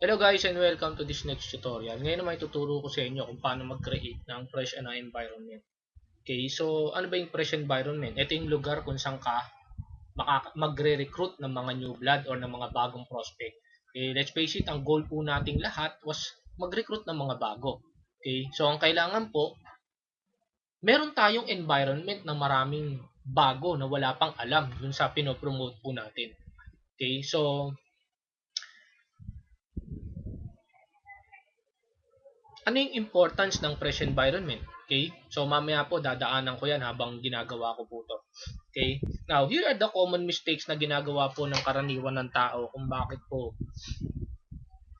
Hello guys and welcome to this next tutorial. Ngayon naman ituturo ko sa inyo kung paano mag-create ng fresh environment. Okay, so ano ba yung fresh environment? Ito yung lugar kung saan ka magre-recruit ng mga new blood or ng mga bagong prospect. Okay, let's face it, ang goal po nating lahat was mag-recruit ng mga bago. Okay, so ang kailangan po, meron tayong environment na maraming bago na wala pang alam dun sa pinopromote po natin. Okay, so ano yung importance ng fresh environment? Okay? So, mamaya po, dadaanan ko yan habang ginagawa ko po to. Okay? Now, here are the common mistakes na ginagawa po ng karaniwan ng tao kung bakit po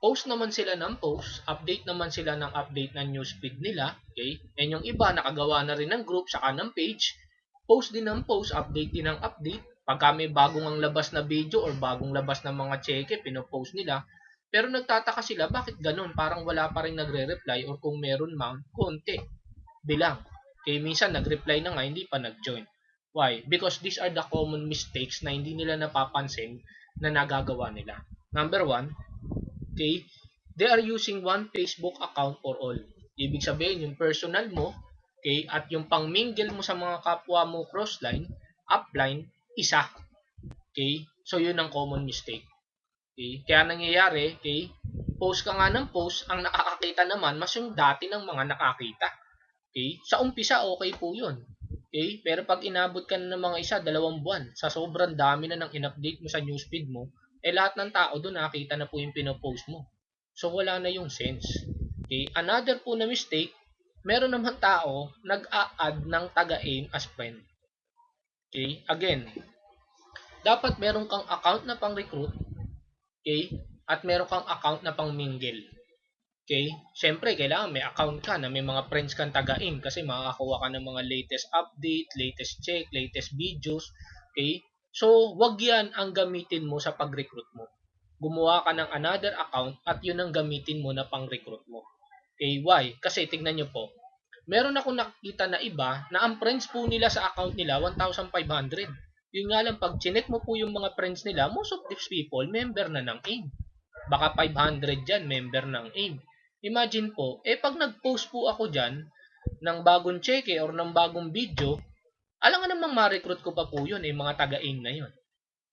post naman sila ng post, update naman sila ng update ng newsfeed nila, okay? And yung iba, nakagawa na rin ng group, saka ng page, post din ng post, update din ng update. Pagka may bagong ang labas na video or bagong labas na mga cheque, pinopost nila, pero nagtataka sila, bakit ganun? Parang wala pa rin nagre-reply or kung meron man, konti. Bilang. Kaya minsan nag-reply na nga, hindi pa nag-join. Why? Because these are the common mistakes na hindi nila napapansin na nagagawa nila. Number one, okay, they are using one Facebook account for all. Ibig sabihin, yung personal mo, okay, at yung pang-mingle mo sa mga kapwa mo crossline, upline, isa. Okay? So, yun ang common mistake. Okay? Kaya nangyayari, okay, post ka nga ng post, ang nakakakita naman, mas yung dati ng mga nakakita. Okay? Sa umpisa, okay po yun. Okay? Pero pag inabot ka na ng mga 1-2 buwan, sa sobrang dami na ng in-update mo sa newsfeed mo, lahat ng tao doon nakita na po yung pinopost mo. So, wala na yung sense. Okay? Another po na mistake, meron naman tao nag-a-add ng taga-aim as friend. Okay? Again, dapat meron kang account na pang-recruit, okay? At meron kang account na pang-mingle. Okay? Siyempre, kailangan may account ka na may mga friends kang taga-aim kasi makakakuha ka ng mga latest update, latest check, latest videos. Okay? So, wag yan ang gamitin mo sa pag-recruit mo. Gumawa ka ng another account at yun ang gamitin mo na pang-recruit mo. Okay? Why? Kasi tignan nyo po, meron akong nakikita na iba na ang friends po nila sa account nila 1,500. Yun nga lang, pag chinek mo po yung mga friends nila, most of these people, member na ng AIM. Baka 500 dyan, member ng AIM. Imagine po, pag nag-post po ako dyan ng bagong cheque or ng bagong video, alam nga namang ma-recruit ko pa po yun, mga taga-AIM na yun.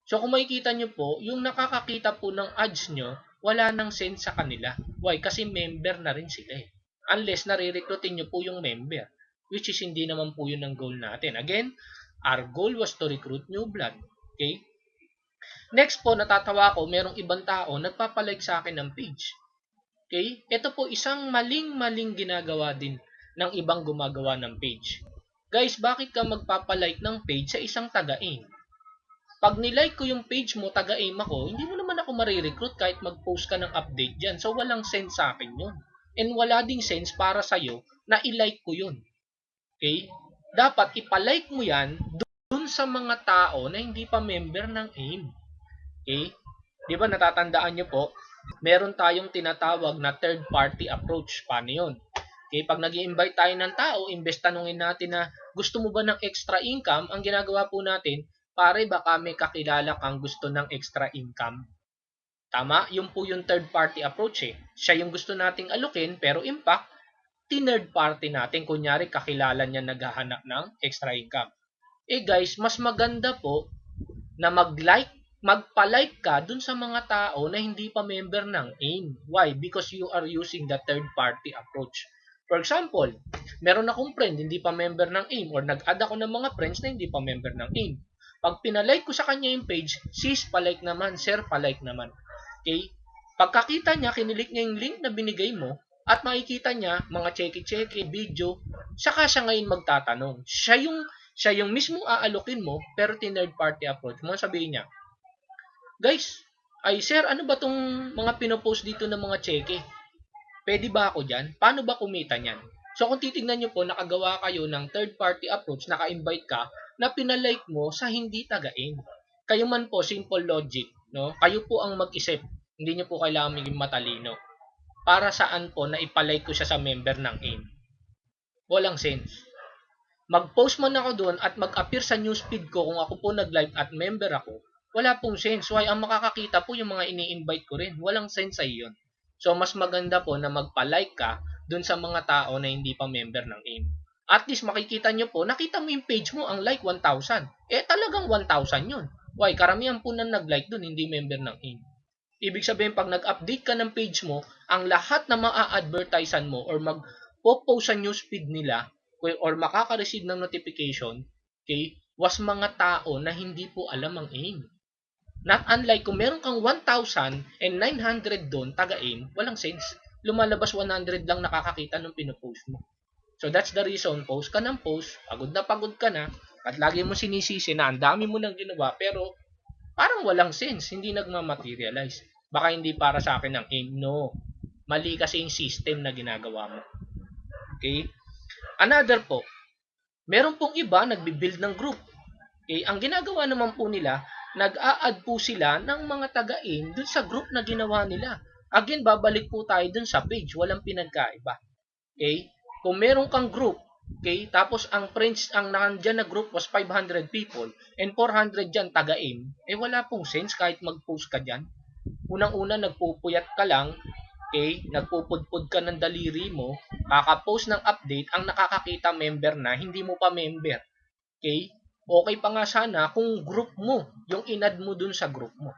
So kung makikita nyo po, yung nakakakita po ng ads nyo, wala nang sense sa kanila. Why? Kasi member na rin sila Unless nare-recruitin nyo po yung member, which is hindi naman po yun ang goal natin. Again, our goal was to recruit new blood. Okay? Next po, natatawa ko, merong ibang tao nagpapalike sa akin ng page. Okay? Ito po isang maling-maling ginagawa din ng ibang gumagawa ng page. Guys, bakit ka magpapalike ng page sa isang taga-aim? Pag nilike ko yung page mo, taga-aim ako, hindi mo naman ako marirecruit kahit mag-post ka ng update dyan. So, walang sense sa akin yun. And wala ding sense para sa'yo na i-like ko yun. Okay? Dapat ipalike mo yan dun sa mga tao na hindi pa member ng AIM. Okay? Di ba natatandaan nyo po, meron tayong tinatawag na third party approach. Paano yun? Okay, pag nag-i-invite tayo ng tao, imbes tanungin natin na gusto mo ba ng extra income, ang ginagawa po natin, pare baka may kakilala kang gusto ng extra income. Tama? Yung po yung third party approach Siya yung gusto nating alukin, pero impact, tinerd party natin. Kunyari, kakilala niya naghahanap ng extra income. Guys, mas maganda po na magpa-like ka dun sa mga tao na hindi pa member ng AIM. Why? Because you are using the third party approach. For example, meron akong friend hindi pa member ng AIM or nag-add ako ng mga friends na hindi pa member ng AIM. Pag pinalike ko sa kanya yung page, sis palike naman, sir palike naman. Okay? Pagkakita niya, kinilik niya yung link na binigay mo at makikita niya mga check-check, video, saka siya ngayon magtatanong. Siya yung mismong aalokin mo pero tinerd party approach mo. Sabihin niya, guys, sir, ano ba tong mga pinopost dito ng mga cheque? Pwede ba ako dyan? Paano ba kumita niyan? So kung titignan nyo po, nakagawa kayo ng third party approach, naka-invite ka, na pinalike mo sa hindi taga-aim. Kayo man po, simple logic. No? Kayo po ang mag-isip. Hindi nyo po kailangan maging matalino. Para saan po na ipalike ko siya sa member ng AIM? Walang sense. Mag-post man ako doon at mag-appear sa newsfeed ko kung ako po nag-live at member ako, wala pong sense. Why? Ang makakakita po yung mga ini-invite ko rin. Walang sense sa iyon. So, mas maganda po na magpa-like ka dun sa mga tao na hindi pa member ng AIM. At least makikita nyo po, nakita mo yung page mo, ang like 1,000. Talagang 1,000 yun. Why? Karamihan po na nag-like dun, hindi member ng AIM. Ibig sabihin, pag nag-update ka ng page mo, ang lahat na maa-advertisean mo or mag-post sa newsfeed nila or makaka-receive ng notification, okay, was mga tao na hindi po alam ang AIM. Not unlike kung meron kang 1,900 doon, taga-AIM, walang sense. Lumalabas 100 lang nakakakita ng pinopost mo. So that's the reason, post ka ng post, pagod ka na, at lagi mo sinisisi na ang dami mo nang ginawa, pero parang walang sense, hindi nagmamaterialize. Baka hindi para sa akin ang AIM. No. Mali kasi yung system na ginagawa mo. Okay? Another po, meron pong iba nagbi-build ng group. Okay? Ang ginagawa naman po nila, nag-a-add po sila ng mga taga-AIM dun sa group na ginawa nila. Again, babalik po tayo dun sa page, walang pinagkaiba. Okay? Kung meron kang group, okay, tapos ang friends, ang nandiyan na group was 500 people, and 400 dyan taga-AIM, wala pong sense kahit mag-post ka dyan. Unang-una, nagpupuyat ka lang, okay, nagpupudpud ka ng daliri mo, kaka-post ng update, ang nakakakita member na, hindi mo pa member. Okay? Okay pa nga sana kung group mo, yung in-add mo dun sa group mo.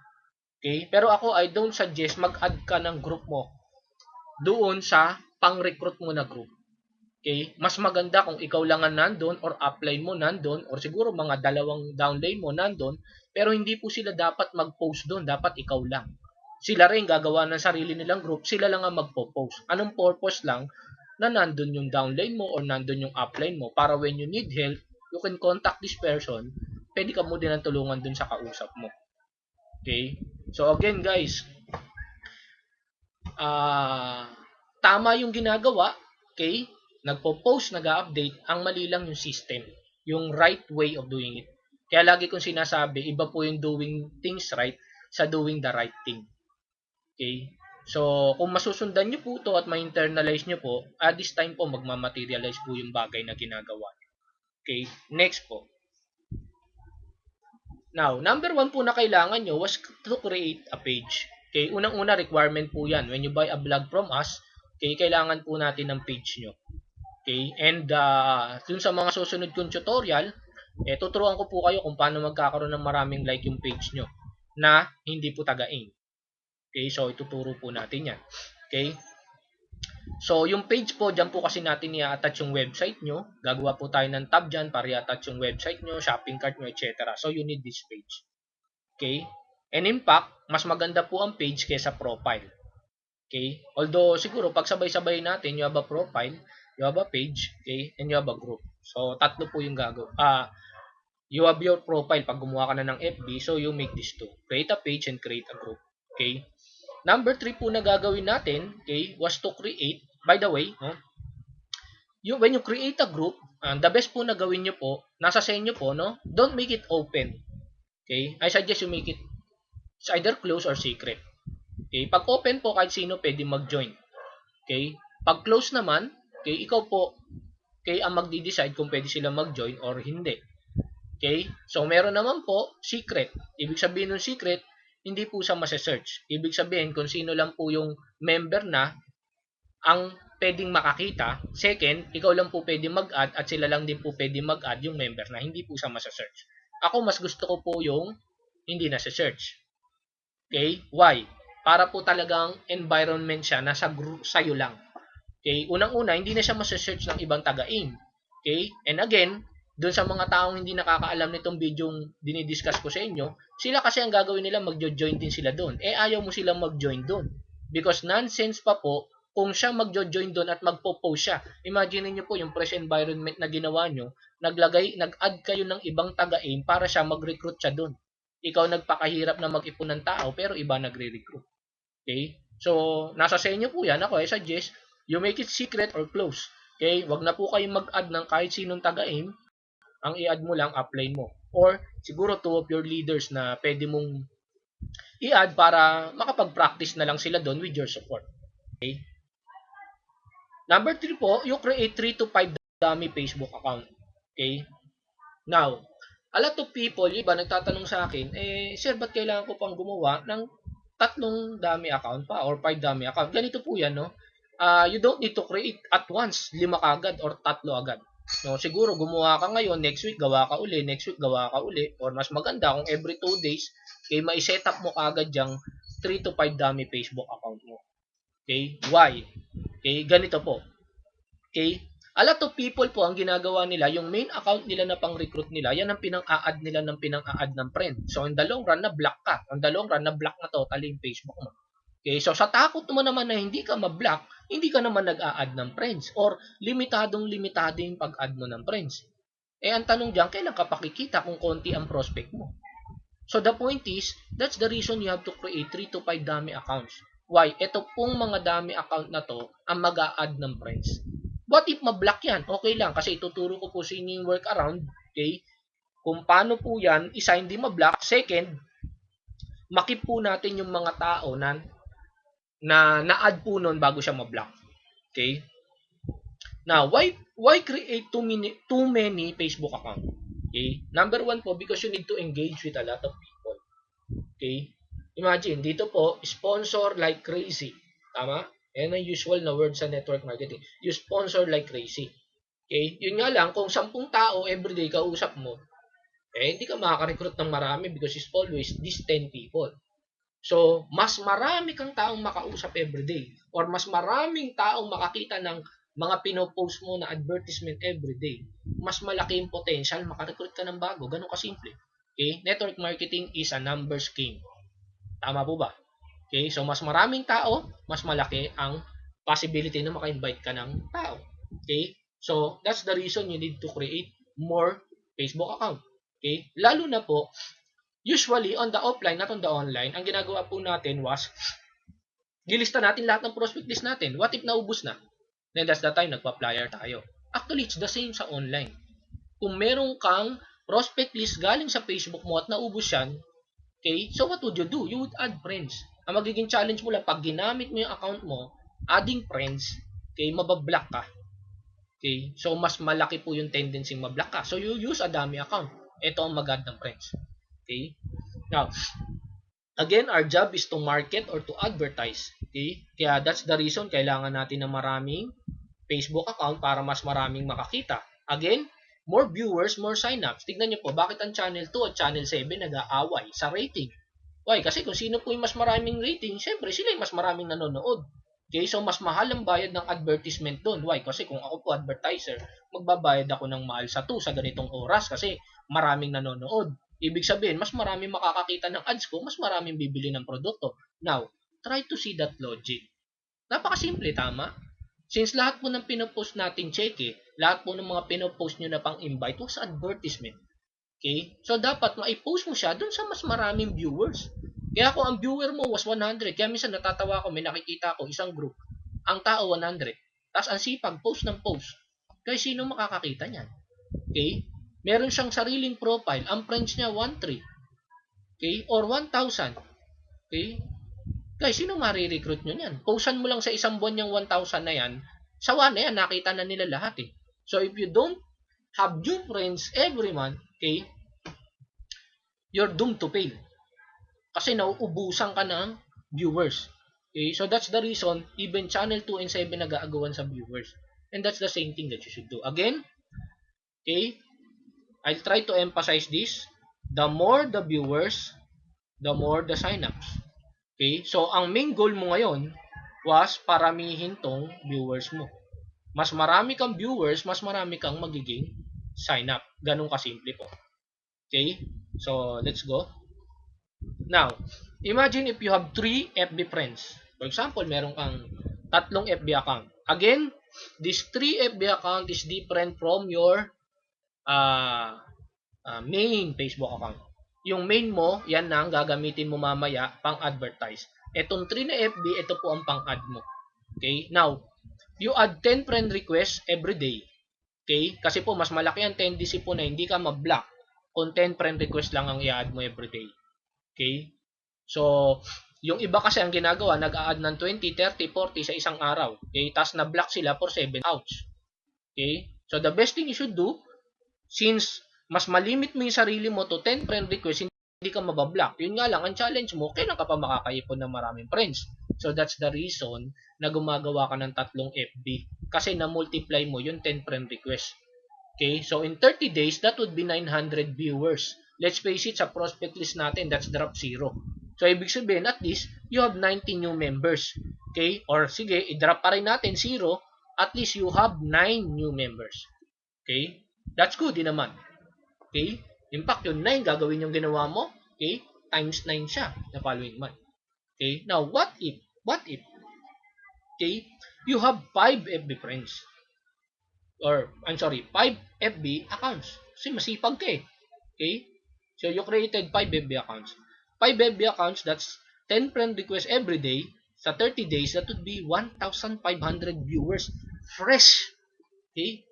Okay? Pero ako, I don't suggest mag-add ka ng group mo doon sa pang-recruit mo na group. Okay? Mas maganda kung ikaw lang ang nandun or upline mo nandun or siguro mga dalawang downline mo nandun, pero hindi po sila dapat mag-post doon. Dapat ikaw lang. Sila rin gagawa ng sarili nilang group. Sila lang ang magpo-post. Anong purpose lang na nandun yung downline mo or nandun yung upline mo para when you need help, you can contact this person. Pwede ka mo din ang tulungan dun sa kausap mo. Okay? So again guys, tama yung ginagawa. Okay? Nagpo-post, nag-update, ang mali lang yung system. Yung right way of doing it. Kaya lagi kong sinasabi, iba po yung doing things right sa doing the right thing. Okay? So, kung masusundan nyo po to at ma-internalize nyo po, at this time po, magmamaterialize po yung bagay na ginagawa. Okay? Next po. Now, number 1 po na kailangan nyo was to create a page. Okay? Unang-una requirement po yan. When you buy a blog from us, okay, kailangan po natin ng page nyo. Okay, and dun sa mga susunod kong tutorial, tuturuan ko po kayo kung paano magkakaroon ng maraming like yung page nyo na hindi po taga-AIM. Okay, so ituturo po natin yan. Okay, so yung page po, dyan po kasi natin i-attach yung website nyo. Gagawa po tayo ng tab dyan para i-attach yung website nyo, shopping cart nyo, etc. So you need this page. Okay, and in fact, mas maganda po ang page kaysa profile. Okay, although siguro pag sabay-sabay natin, you have a profile, you have a page, okay, and you have a group. So, tatlo po yung gagawin. You have your profile pag gumawa ka na ng FB, so you make this two. Create a page and create a group. Okay? Number 3 po na gagawin natin, okay, was to create, by the way, when you create a group, the best po na gawin nyo po, nasa sa inyo po, no? Don't make it open. Okay? I suggest you make it either close or secret. Okay? Pag open po, kahit sino pwede mag-join. Okay? Pag close naman, okay, ikaw po, okay, ang magdi-decide kung pwede sila mag-join or hindi. Okay? So, meron naman po, secret. Ibig sabihin ng secret, hindi po siya masa-search. Ibig sabihin, kung sino lang po yung member na ang pwedeng makakita. Second, ikaw lang po pwede mag-add at sila lang din po pwede mag-add yung member na hindi po siya masa-search. Ako, mas gusto ko po yung hindi nasa-search. Okay? Why? Para po talagang environment siya, nasa group sa'yo lang. Okay? Unang-una, hindi na siya masa-search ng ibang taga-AIM. Okay? And again, doon sa mga taong hindi nakakaalam nitong bidyong dinidiscuss ko sa inyo, sila kasi ang gagawin nila, magjo-join din sila doon. Ayaw mo silang mag-join doon. Because nonsense pa po, kung siya magjo-join doon at magpo-post siya. Imagine niyo po yung fresh environment na ginawa nyo, nag-add kayo ng ibang taga-AIM para siya mag-recruit siya doon. Ikaw nagpakahirap na mag-ipon ng tao, pero iba nagre-recruit. Okay? So, nasa sa inyo po yan. Ako, I suggest, you make it secret or close. Okay? Wag na po kayong mag-add ng kahit sinong taga-AIM. Ang i-add mo lang, upline mo. Or siguro 2 of your leaders na pwede mong i-add para makapag-practice na lang sila doon with your support. Okay? Number 3 po, you create 3 to 5 dummy Facebook account. Okay? Now, a lot of people, iba nagtatanong sa akin, sir, ba't kailangan ko pang gumawa ng tatlong dami account pa or 5 dami account. Ganito po yan, no? You don't need to create at once 5 agad or 3 agad. No, siguro gumawa ka ngayon, next week gawa ka uli, next week gawa ka uli, or mas maganda kung every 2 days, okay, mai-set up mo kaagad yung 3 to 5 dami Facebook account mo. Okay? Why? Okay, ganito po. Okay? A lot of people po ang ginagawa nila, yung main account nila na pang-recruit nila, yan ang pinang-a-add nila ng pinang-a-add ng friend. So, in the long run, na-block ka. In the long run, na-block na totally yung Facebook mo. Okay, so sa takot mo naman na hindi ka ma-block, hindi ka naman nag-a-add ng friends or limitado yung pag-add mo ng friends. Eh, ang tanong diyan, kailan ka pakikita kung konti ang prospect mo? So, the point is, that's the reason you have to create 3 to 5 dami accounts. Why? Ito pong mga dami account na to ang mag-a-add ng friends. What if ma-block yan? Okay lang, kasi ituturo ko po sa inyo yung workaround. Okay? Kung paano po yan, isa, hindi ma-block. Second, makip po natin yung mga tao na na-add po nun bago siya ma-block. Okay? Now, why create too many Facebook account? Okay? Number 1 po, because you need to engage with a lot of people. Okay? Imagine, dito po, sponsor like crazy. Tama? Yan ang usual na word sa network marketing. You sponsor like crazy. Okay? Yun nga lang, kung 10 tao everyday kausap mo, hindi ka makaka-recruit ng marami because it's always these 10 people. So, mas marami kang taong makausap everyday or mas maraming taong makakita ng mga pinopost mo na advertisement everyday, mas malaki yung potential makarecruit ka ng bago. Ganun kasimple. Okay? Network marketing is a numbers game. Tama po ba? Okay? So, mas maraming tao, mas malaki ang possibility na maka-invite ka ng tao. Okay? So, that's the reason you need to create more Facebook account. Okay? Lalo na po, usually on the offline, not on the online, ang ginagawa po natin was, gilista natin lahat ng prospect list natin. What if naubos na? Then that's the time nagpa-flyer tayo. Actually, it's the same sa online. Kung meron kang prospect list galing sa Facebook mo at naubos yan, okay, so what would you do? You would add friends. Ang magiging challenge mo lang, pag ginamit mo yung account mo, adding friends, okay, mabablock ka. Okay, so mas malaki po yung tendency mablock ka. So you use a dummy account. Ito ang mag-add ng friends. Okay, now, again, our job is to market or to advertise. Okay, kaya that's the reason kailangan natin ng maraming Facebook account para mas maraming makakita. Again, more viewers, more sign-ups. Tignan nyo po, bakit ang Channel 2 at Channel 7 nag-aaway sa rating? Why? Kasi kung sino po yung mas maraming rating, syempre sila yung mas maraming nanonood. Okay, so mas mahal ang bayad ng advertisement doon. Why? Kasi kung ako po advertiser, magbabayad ako ng mahal sa 2 sa ganitong oras kasi maraming nanonood. Ibig sabihin, mas maraming makakakita ng ads ko, mas maraming bibili ng produkto. Now, try to see that logic. Napakasimple, tama? Since lahat po ng pinopost natin cheque, lahat po ng mga pinopost nyo na pang-invite was advertisement. Okay? So, dapat ma-post mo siya dun sa mas maraming viewers. Kaya kung ang viewer mo was 100, kaya minsan natatawa ko, may nakikita ko, isang group, ang tao 100. Tapos ang sipag, post ng post. Kaya sino makakakita niyan? Okay? Meron siyang sariling profile, ang friends niya 1,300. Okay? Or 1,000. Okay? Guys, sino marirecruit nyo yan? Postan mo lang sa isang buwan yung 1,000 na yan, sawa na yan, nakita na nila lahat eh. So, if you don't have new friends every month, okay, you're doomed to fail. Kasi nauubusan ka ng viewers. Okay, so that's the reason, even Channel 2 and 7 nag-aagawan sa viewers. And that's the same thing that you should do. Again, okay, I'll try to emphasize this. The more the viewers, the more the sign-ups. Okay? So, ang main goal mo ngayon was paramihin tong viewers mo. Mas marami kang viewers, mas marami kang magiging sign up. Ganun kasimple po. Okay? So, let's go. Now, imagine if you have 3 FB friends. For example, meron kang 3 FB account. Again, this 3 FB account is different from your main Facebook account. Yung main mo, yan na ang gagamitin mo mamaya pang-advertise. Etong 3 na FB, ito po ang pang-add mo. Okay? Now, you add 10 friend requests every day. Okay? Kasi po, mas malaki ang tendency po na hindi ka ma-block kung 10 friend requests lang ang i-add mo every day. Okay? So, yung iba kasi ang ginagawa, nag-a-add ng 20, 30, 40 sa isang araw. Okay? Tapos na-block sila for 7 hours. Okay? So, the best thing you should do, since mas malimit mo yung sarili mo to 10 friend requests, hindi ka mabablock. Yun nga lang, ang challenge mo, kailan ka pa makakaipon ng maraming friends. So that's the reason na gumagawa ka ng 3 FB. Kasi na-multiply mo yung 10 friend request. Okay? So in 30 days, that would be 900 viewers. Let's face it, sa prospect list natin, that's drop 0. So ibig sabihin, at least, you have 90 new members. Okay? Or sige, i-drop pa rin natin 0, at least you have 9 new members. Okay? That's good din naman. Okay? In fact, yung 9 gagawin yung ginawa mo, okay? Times 9 siya the following month. Okay? Now, what if, okay, you have 5 FB friends? Or, 5 FB accounts. Kasi masipag ka eh. Okay? So, you created 5 FB accounts. 5 FB accounts, that's 10 friend requests every day. Sa 30 days, that would be 1,500 viewers fresh. Okay?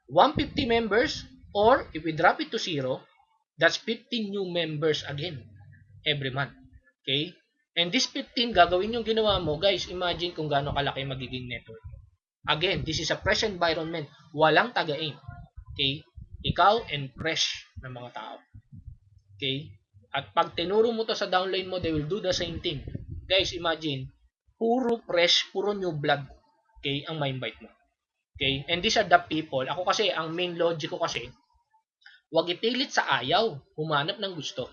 150 members, or if we drop it to 0, that's 15 new members again every month. Okay? And this 15, gagawin yung ginawa mo, guys, imagine kung gaano kalaki magiging network. Again, this is a fresh environment. Walang taga-aim. Okay? Ikaw and fresh na mga tao. Okay? At pag tinuro mo to sa downline mo, they will do the same thing. Guys, imagine, puro fresh, puro new blood. Okay? Ang ma-invite mo. Okay? And these are the people. Ako kasi, ang main logic ko kasi, huwag ipilit sa ayaw. Humanap ng gusto.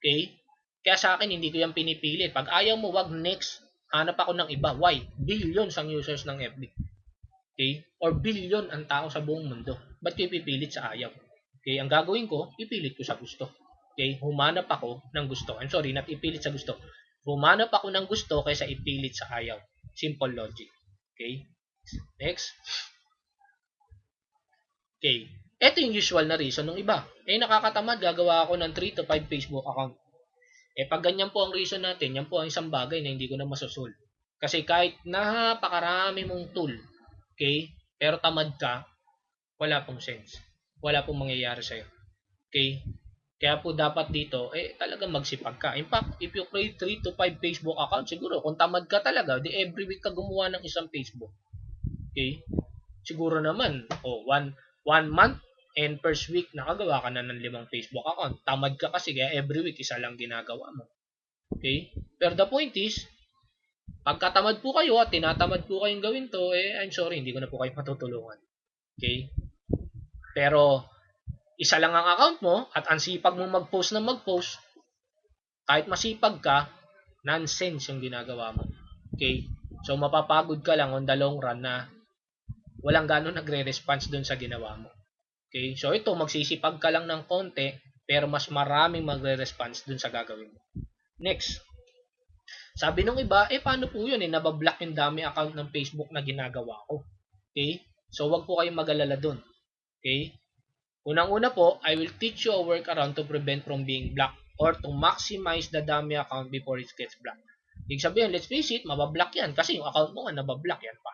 Okay? Kaya sa akin, hindi ko yan pinipilit. Pag ayaw mo, wag next. Hanap ako ng iba. Why? Billions ang users ng FB. Okay? Or billion ang tao sa buong mundo. Ba't ko ipipilit sa ayaw? Okay? Ang gagawin ko, ipilit ko sa gusto. Okay? Humanap ako ng gusto. I'm sorry, not ipilit sa gusto. Humanap ako ng gusto kaysa ipilit sa ayaw. Simple logic. Okay? Next. Okay. Ito yung usual na reason ng iba. Nakakatamad, gagawa ako ng 3 to 5 Facebook account. Pag ganyan po ang reason natin, yan po ang isang bagay na hindi ko na masusolve. Kasi kahit napakarami mong tool, okay, pero tamad ka, wala pong sense. Wala pong mangyayari sa'yo. Okay? Kaya po dapat dito, talagang magsipag ka. In fact, if you create 3 to 5 Facebook account, siguro kung tamad ka talaga, di every week ka gumawa ng isang Facebook. Okay? Siguro naman, one month and first week nakagawa ka na ng 5 Facebook account. Tamad ka kasi kaya every week isa lang ginagawa mo. Okay? Pero the point is, pagkatamad po kayo at tinatamad po kayong gawin to, I'm sorry, hindi ko na po kayo matutulungan. Okay? Pero, isa lang ang account mo at ang sipag mo mag-post na mag-post, kahit masipag ka, nonsense yung ginagawa mo. Okay? So, mapapagod ka lang on the long run na walang gano'ng nagre-response dun sa ginawa mo. Okay? So, ito, magsisipag ka lang ng konti, pero mas maraming magre-response dun sa gagawin mo. Next. Sabi nung iba, paano po yun? Nabablock yung dami account ng Facebook na ginagawa ko. Okay? So, wag po kayong mag-alala dun. Okay? Unang-una po, I will teach you a workaround to prevent from being blocked or to maximize the dami account before it gets blocked. Ibig sabihin, let's face it, mabablock yan kasi yung account mo nga nabablock yan pa.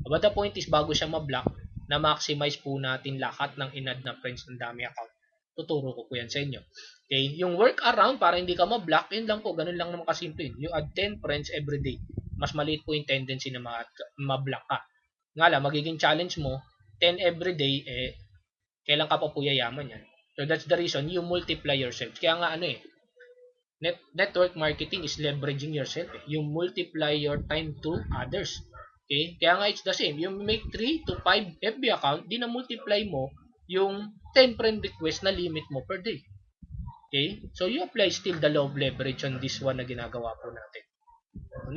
But the point is, bago siya mablock, na-maximize po natin lahat ng inad na friends ng dami account. Tuturo ko po yan sa inyo. Okay? Yung workaround para hindi ka mablock, yun lang po, ganun lang naman kasimple. You add 10 friends every day. Mas maliit po yung tendency na mablock ka. Nga lang, magiging challenge mo, 10 every day, kailan ka pa po yayaman yan. So that's the reason you multiply yourself. Kaya nga network marketing is leveraging yourself. You multiply your time to others. Okay? Kaya nga it's the same. You make 3 to 5 FB account, di na multiply mo yung 10 friend request na limit mo per day. Okay? So you apply still the law of leverage on this one na ginagawa po natin.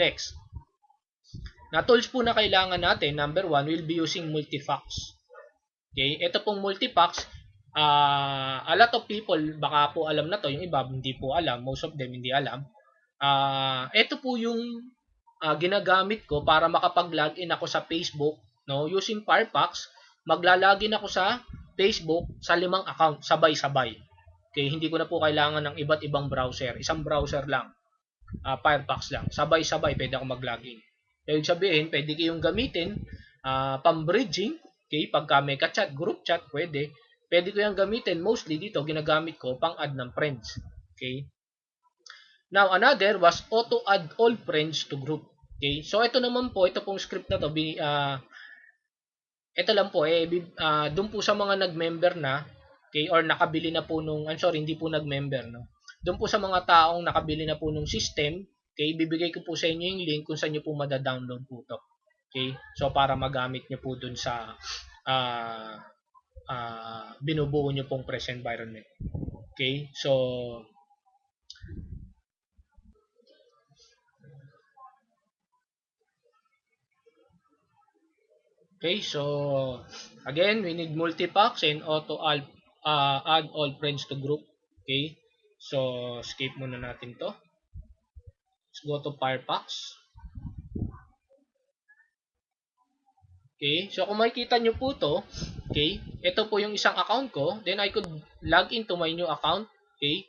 Next. Na tools po na kailangan natin, number 1, we'll be using multifacts. Okay, ito pong multifacts, a lot of people baka po alam na to, yung iba hindi po alam, most of them hindi alam. Ito po yung ginagamit ko para makapag-login ako sa Facebook, no, using Firefox. Magla-login ako sa Facebook sa 5 account sabay-sabay. Okay, hindi ko na po kailangan ng iba't ibang browser, isang browser lang. Firefox lang, sabay-sabay pwede ako mag-login. Ibig sabihin, pwede kayong gamitin pang-bridging. Okay, pagka may ka-chat, group chat, pwede. Pwede ko yung gamitin. Mostly dito, ginagamit ko pang-add ng friends. Okay. Now, another was auto-add all friends to group. Okay. So, ito naman po, ito pong script na to, ito lang po, doon po sa mga nag-member na, okay, or nakabili na po nung, I'm sorry, hindi po nag-member, no. doon po sa mga taong nakabili na po ng system, okay, bibigay ko po sa inyo yung link kung saan nyo po madadownload po to. Okay, so para magamit nyo po doon sa binubuo nyo pong Press environment. Okay, so again, we need multi-packs and auto add all friends to group. Okay, so skip muna natin to. Let's go to Firefox. Okay, so kung makikita nyo po to, okay, ito po yung isang account ko, then I could log into my new account. Okay,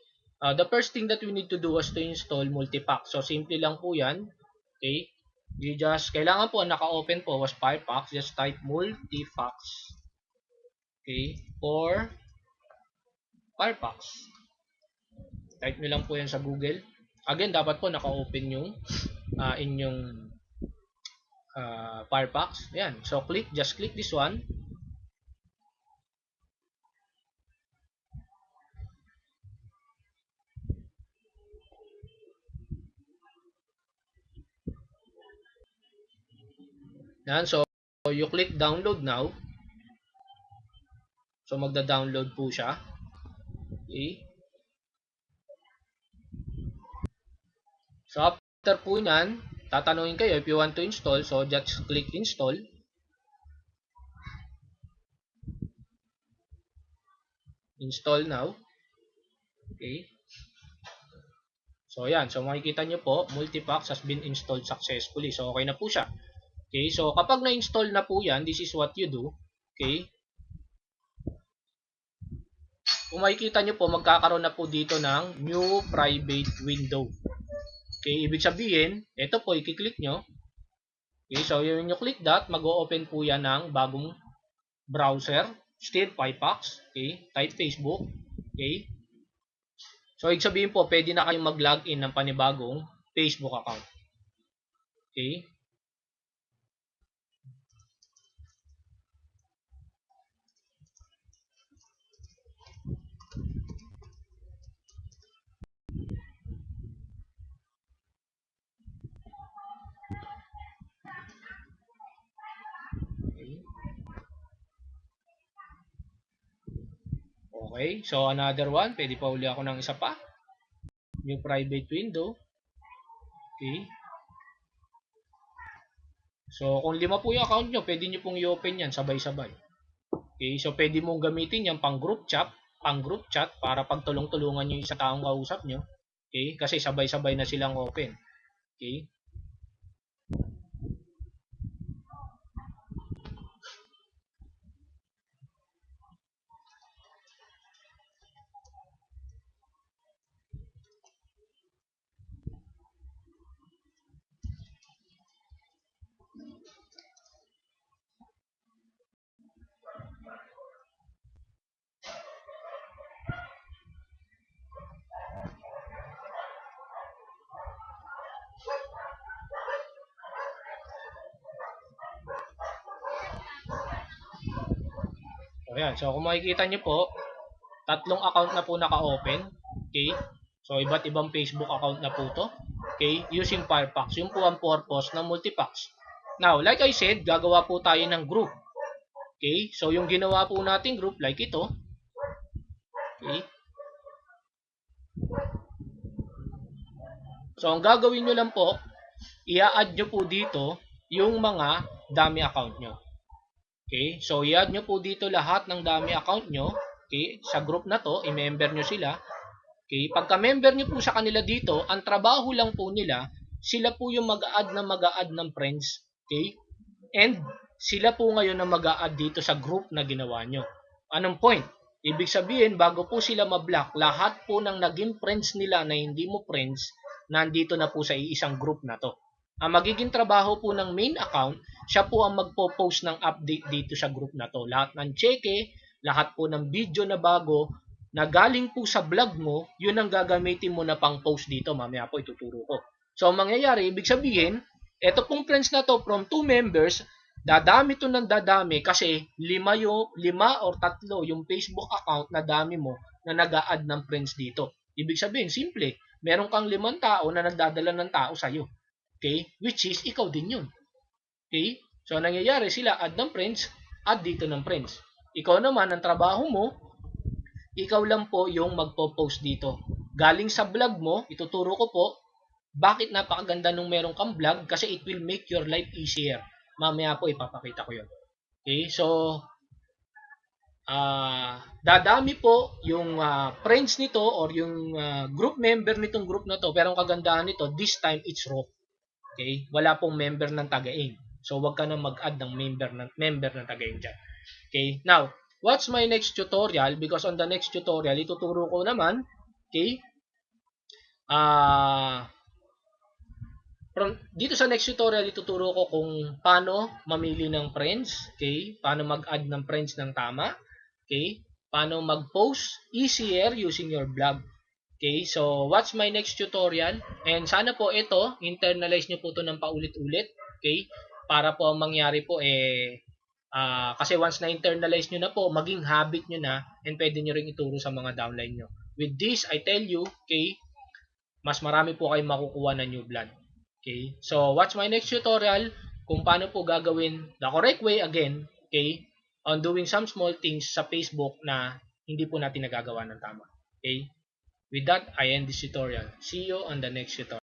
the first thing that we need to do was to install multipack. So simple lang po yan. Okay, you just, kailangan po naka-open po was Firefox, just type multifax. Okay, or Firefox. Type nyo lang po yan sa Google. Again, dapat po naka-open yung inyong Firefox. Ayan. So, just click this one. Ayan. So, you click download now. So, magda-download po siya. Okay. So, after po nyan, tatanungin kayo if you want to install. So, just click install. Install now. Okay. So, ayan. So, makikita nyo po, multipack has been installed successfully. So, okay na po siya. Okay. So, kapag na-install na po yan, this is what you do. Okay. Kung makikita nyo po, magkakaroon na po dito ng new private window. Okay, ibig sabihin, ito po, i-click nyo. Okay, so when you click that, mag-o-open po yan ng bagong browser. Still Firefox. Okay, type Facebook. Okay. So, ibig sabihin po, pwede na kayong mag-login ng panibagong Facebook account. Okay. Okay, so another one, pwede pa uli ako ng isa pa. New private window. Okay. So, kung 5 po yung account nyo, pwede nyo pong i-open yan sabay-sabay. Okay, so pwede mong gamitin yan pang group chat para pagtulong-tulungan yung isa taong kausap nyo. Okay, kasi sabay-sabay na silang open. Okay. Ayan, so kung makikita nyo po, 3 account na po naka-open. Okay, so iba't ibang Facebook account na po to. Okay, using Firefox. Yung po ang purpose ng multipack. Now, like I said, gagawa po tayo ng group. Okay, so yung ginawa po nating group, like ito. Okay. So, ang gagawin nyo lang po, i-add nyo po dito yung mga dummy account nyo. Okay, so i-add nyo po dito lahat ng dummy account nyo. Okay, sa group na to, i-member nyo sila. Okay, pagka-member nyo po sa kanila dito, ang trabaho lang po nila, sila po yung mag-add ng friends. Okay, and sila po ngayon na mag-add dito sa group na ginawa nyo. Anong point? Ibig sabihin, bago po sila ma-block, lahat po ng naging friends nila na hindi mo friends, nandito na po sa isang group na to. Ang magiging trabaho po ng main account, siya po ang magpo-post ng update dito sa group na to. Lahat ng cheque, lahat po ng video na bago, na galing po sa vlog mo, yun ang gagamitin mo na pang post dito. Mamaya po ituturo ko. So, ang mangyayari, ibig sabihin, eto pong friends na to from 2 members, dadami to ng dadami kasi 5 or 3 yung Facebook account na dami mo na nag-a-add ng friends dito. Ibig sabihin, simple, meron kang 5 tao na nagdadala ng tao sa'yo. Okay? Which is, ikaw din yun. Okay? So, nangyayari sila, add ng friends, add dito ng friends. Ikaw naman, ang trabaho mo, ikaw lang po yung magpo-post dito. Galing sa vlog mo, ituturo ko po, bakit napakaganda nung meron kang vlog kasi it will make your life easier. Mamaya po ipapakita ko yun. Okay? So, dadami po yung friends nito or yung group member nitong group na to. Pero ang kagandahan nito, this time it's raw. Okay? Wala pong member ng taga-aim. So, wag ka na mag-add ng member ng taga-aim dyan. Okay? Now, what's my next tutorial? Because on the next tutorial, ituturo ko naman, okay, dito sa next tutorial, ituturo ko kung paano mamili ng friends, okay, paano mag-add ng friends ng tama, okay, paano mag-post easier using your blog. Okay, so what's my next tutorial? And sana po ito, internalize nyo po ito ng paulit-ulit, okay, para po ang mangyari po kasi once na internalize nyo na po, maging habit nyo na and pwede nyo rin ituro sa mga downline nyo. With this, I tell you, okay, mas marami po kayong makukuha na new blood. Okay? So, watch my next tutorial kung paano po gagawin the correct way again, okay, on doing some small things sa Facebook na hindi po natin nagagawa ng tama. Okay? With that, I end this tutorial. See you on the next tutorial.